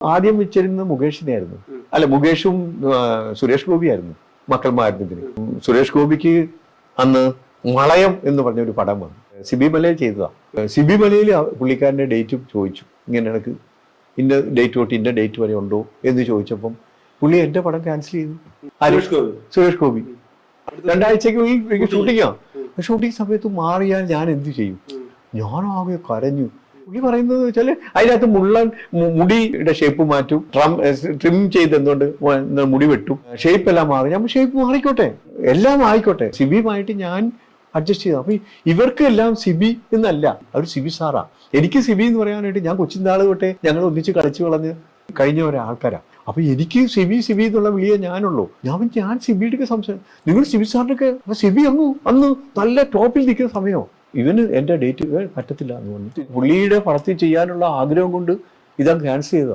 ആദ്യം വെച്ചിരുന്നത് മുകേഷിനെയായിരുന്നു. അല്ല, മുകേഷും സുരേഷ് ഗോപിയായിരുന്നു മക്കൾമാരുന്നതിന്. സുരേഷ് ഗോപിക്ക് അന്ന് മളയം എന്ന് പറഞ്ഞൊരു പടം വന്നു. സിബി മലയിൽ ചെയ്തതാ. സിബി മലയിൽ പുള്ളിക്കാരൻ്റെ ഡേറ്റും ചോദിച്ചു. ഇങ്ങനെ എനിക്ക് ഇന്ന ഡേറ്റ് തൊട്ട് ഇന്ന ഡേറ്റ് വരെ ഉണ്ടോ എന്ന് ചോദിച്ചപ്പം പുള്ളി എൻ്റെ പടം ക്യാൻസൽ ചെയ്തു. സുരേഷ് ഗോപി 2 ആഴ്ചക്ക് ഷൂട്ടിങ്ങാ. ഷൂട്ടിംഗ് സമയത്ത് മാറിയാൽ ഞാൻ എന്ത് ചെയ്യും? ഞാനാകെ കരഞ്ഞു. പുള്ളി പറയുന്നത് വെച്ചാൽ അതിനകത്ത് മുടിയുടെ ഷേപ്പ് മാറ്റും, ട്രിം ചെയ്ത് എന്തുകൊണ്ട് മുടി വെട്ടും, ഷേപ്പ് എല്ലാം മാറി. ഞാൻ ഷേപ്പ് മാറിക്കോട്ടെ, എല്ലാം ആയിക്കോട്ടെ, സിബിയുമായിട്ട് ഞാൻ അഡ്ജസ്റ്റ് ചെയ്തു. അപ്പൊ ഇവർക്ക് എല്ലാം സിബി എന്നല്ല, അവർ സിബി സാറാ. എനിക്ക് സിബി എന്ന് പറയാനായിട്ട് ഞാൻ കൊച്ചിനാള് തൊട്ടേ ഞങ്ങൾ ഒന്നിച്ച് കളിച്ചു കളഞ്ഞ് കഴിഞ്ഞ ഒരാൾക്കാരാ. അപ്പൊ എനിക്ക് സിബി എന്നുള്ള വിളിയേ ഞാനുള്ളൂ. ഞാൻ സിബിയുടെ സംസാരം, നിങ്ങൾ സിബി സാറിനൊക്കെ. അപ്പൊ സിബി അന്ന് നല്ല ടോപ്പിൽ നിൽക്കുന്ന സമയമോ, ഇവന് എൻ്റെ ഡേറ്റ് പറ്റത്തില്ല എന്ന് പറഞ്ഞിട്ട് പുള്ളിയുടെ പടത്തിൽ ചെയ്യാനുള്ള ആഗ്രഹം കൊണ്ട് ഇതാ ക്യാൻസൽ ചെയ്തതാണ്.